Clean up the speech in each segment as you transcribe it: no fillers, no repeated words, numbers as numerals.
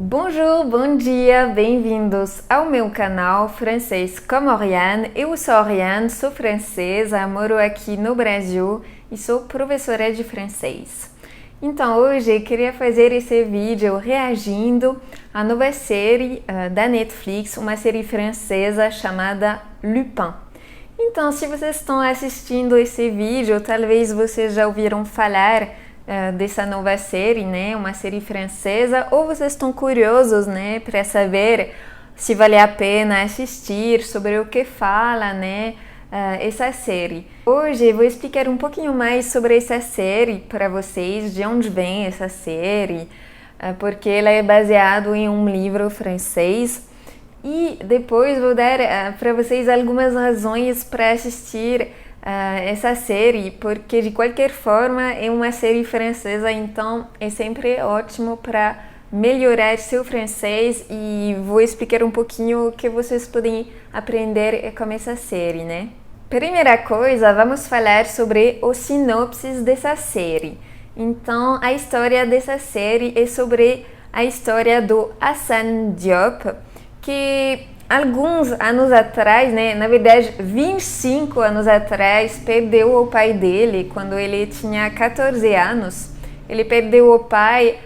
Bonjour, bom dia, bem-vindos ao meu canal Francês com Oriane. Eu sou Oriane, sou francesa, moro aqui no Brasil e sou professora de francês. Então hoje eu queria fazer esse vídeo reagindo à nova série da Netflix, uma série francesa chamada Lupin. Então, se vocês estão assistindo esse vídeo, talvez vocês já ouviram falar dessa nova série, né? Uma série francesa, ou vocês estão curiosos, né, para saber se vale a pena assistir, sobre o que fala, né, essa série. Hoje eu vou explicar um pouquinho mais sobre essa série para vocês, de onde vem essa série, porque ela é baseada em um livro francês. E depois vou dar para vocês algumas razões para assistir essa série, porque de qualquer forma é uma série francesa, então é sempre ótimo para melhorar seu francês e vou explicar um pouquinho o que vocês podem aprender com essa série, né? Primeira coisa, vamos falar sobre o sinopse dessa série. Então, a história dessa série é sobre a história do Hassan Diop, que alguns anos atrás, né, na verdade 25 anos atrás, perdeu o pai dele quando ele tinha 14 anos. Ele perdeu o pai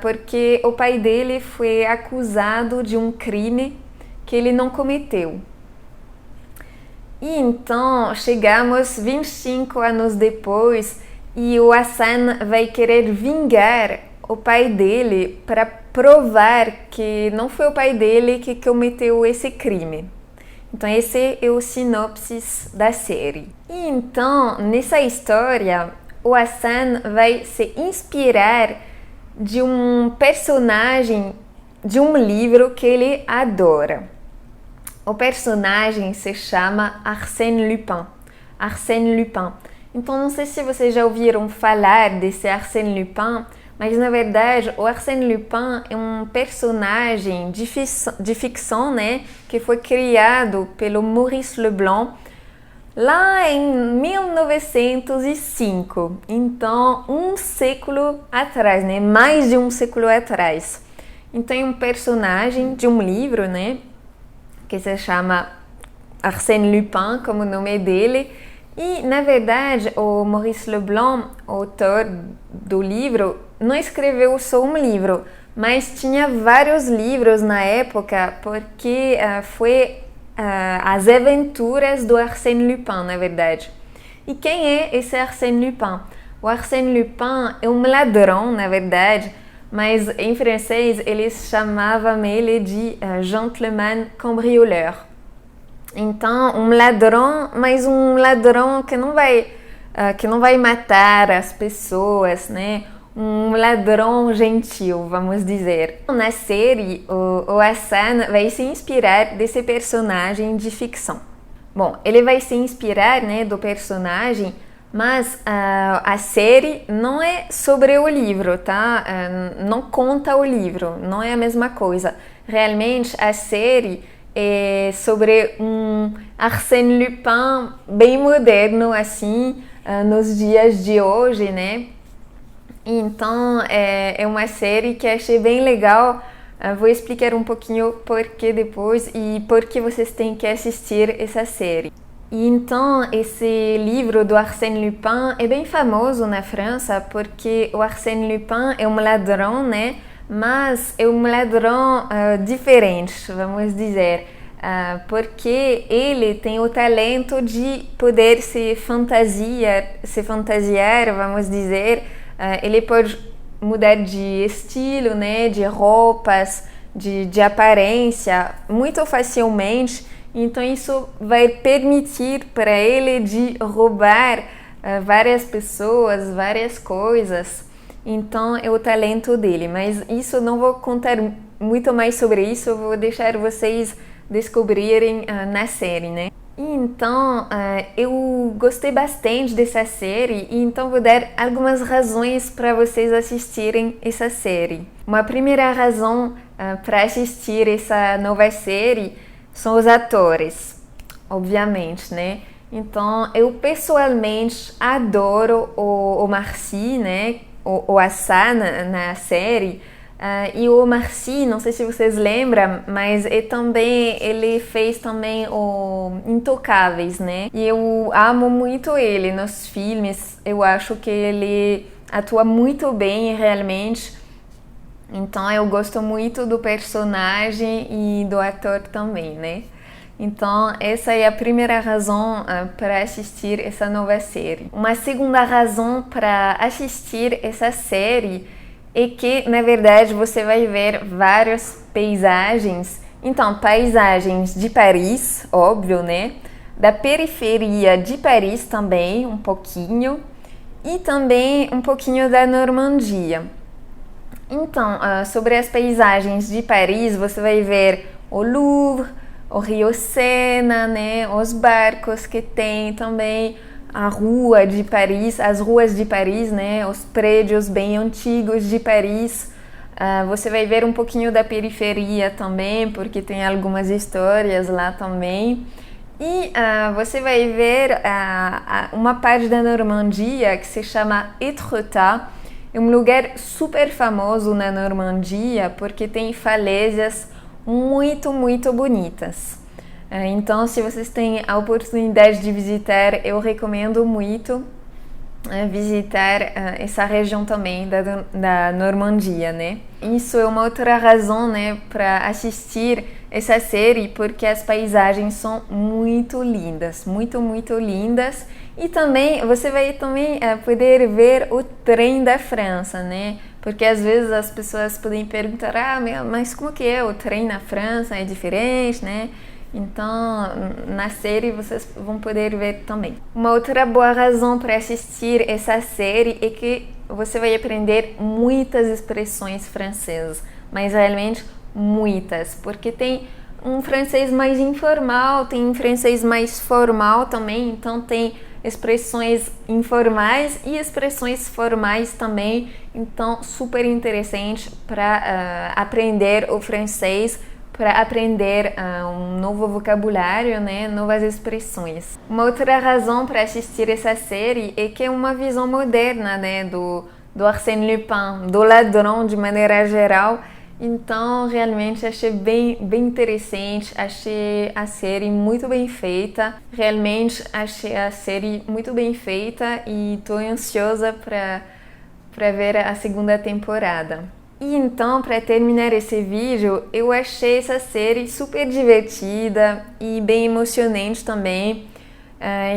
porque o pai dele foi acusado de um crime que ele não cometeu. E então chegamos 25 anos depois e o Hassan vai querer vingar o pai dele para provar que não foi o pai dele que cometeu esse crime. Então esse é o sinopse da série. E então, nessa história, o Hassan vai se inspirar de um personagem de um livro que ele adora. O personagem se chama Arsène Lupin. Arsène Lupin. Então não sei se vocês já ouviram falar desse Arsène Lupin, mas na verdade o Arsène Lupin é um personagem de ficção, né, que foi criado pelo Maurice Leblanc lá em 1905. Então, um século atrás, né, mais de um século atrás. Então é um personagem de um livro, né, que se chama Arsène Lupin, como o nome dele. E, na verdade, o Maurice Leblanc, autor do livro, não escreveu só um livro, mas tinha vários livros na época, porque foi as aventuras do Arsène Lupin, na verdade. E quem é esse Arsène Lupin? O Arsène Lupin é um ladrão, na verdade, mas em francês eles chamavam ele de gentleman cambrioleur. Então, um ladrão, mas um ladrão que não vai matar as pessoas, né? Um ladrão gentil, vamos dizer. Na série, o Hassan vai se inspirar desse personagem de ficção. Bom, ele vai se inspirar, né, do personagem, mas a série não é sobre o livro, tá? Não conta o livro, não é a mesma coisa. Realmente, a série é sobre um Arsène Lupin bem moderno, assim, nos dias de hoje, né? Então, é uma série que achei bem legal. Vou explicar um pouquinho por que depois e por que vocês têm que assistir essa série. E então, esse livro do Arsène Lupin é bem famoso na França porque o Arsène Lupin é um ladrão, né? Mas é um ladrão diferente, vamos dizer, porque ele tem o talento de poder se fantasiar, vamos dizer, ele pode mudar de estilo, né, de roupas, de aparência muito facilmente, então isso vai permitir para ele de roubar várias pessoas, várias coisas. Então é o talento dele, mas isso não vou contar muito mais sobre isso, eu vou deixar vocês descobrirem na série, né? E então eu gostei bastante dessa série e então vou dar algumas razões para vocês assistirem essa série. Uma primeira razão para assistir essa nova série são os atores, obviamente, né? Então eu pessoalmente adoro o Marcy, né? O Hassan na série. E o Omar Sy, não sei se vocês lembram, mas ele fez também o Intocáveis, né? E eu amo muito ele nos filmes. Eu acho que ele atua muito bem realmente. Então eu gosto muito do personagem e do ator também, né? Então essa é a primeira razão para assistir essa nova série. Uma segunda razão para assistir essa série é que, na verdade, você vai ver várias paisagens. Então, paisagens de Paris, óbvio, né? Da periferia de Paris também, um pouquinho. E também um pouquinho da Normandia. Então, sobre as paisagens de Paris, você vai ver o Louvre, o Rio Sena, né? Os barcos que tem também, a rua de Paris, as ruas de Paris, né? Os prédios bem antigos de Paris. Você vai ver um pouquinho da periferia também, porque tem algumas histórias lá também. E você vai ver uma parte da Normandia que se chama Étretat. É um lugar super famoso na Normandia porque tem falésias muito, muito bonitas. Então, se vocês têm a oportunidade de visitar, eu recomendo muito visitar essa região também da Normandia, né? Isso é uma outra razão, né, para assistir essa série, porque as paisagens são muito lindas, muito, muito lindas. E também você vai também poder ver o trem da França, né? Porque às vezes as pessoas podem perguntar, mas como que é o trem na França? É diferente, né? Então, na série vocês vão poder ver também. Uma outra boa razão para assistir essa série é que você vai aprender muitas expressões francesas, mas realmente muitas, porque tem um francês mais informal, tem um francês mais formal também, então tem expressões informais e expressões formais também, então super interessante para aprender o francês, para aprender um novo vocabulário, né, novas expressões. Uma outra razão para assistir essa série é que é uma visão moderna, né, do Arsène Lupin, do ladrão de maneira geral. Então, realmente achei bem interessante, achei a série muito bem feita, realmente achei a série muito bem feita e estou ansiosa para ver a segunda temporada. E então, para terminar esse vídeo, eu achei essa série super divertida e bem emocionante também.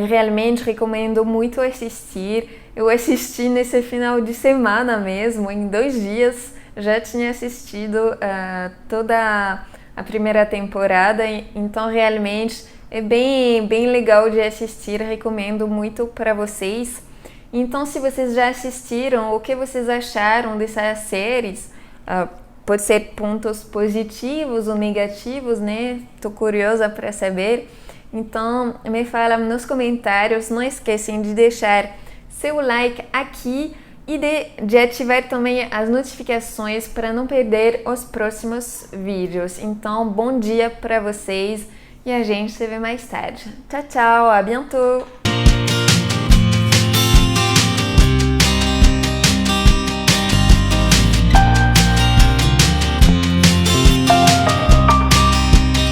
Realmente recomendo muito assistir. Eu assisti nesse final de semana mesmo, em 2 dias. Já tinha assistido toda a primeira temporada, então realmente é bem legal de assistir, recomendo muito para vocês. Então, se vocês já assistiram, o que vocês acharam dessas séries? Pode ser pontos positivos ou negativos, né? Tô curiosa para saber. Então, me fala nos comentários. Não esquecem de deixar seu like aqui e de ativar também as notificações para não perder os próximos vídeos. Então, bom dia para vocês e a gente se vê mais tarde. Tchau, tchau, à bientôt!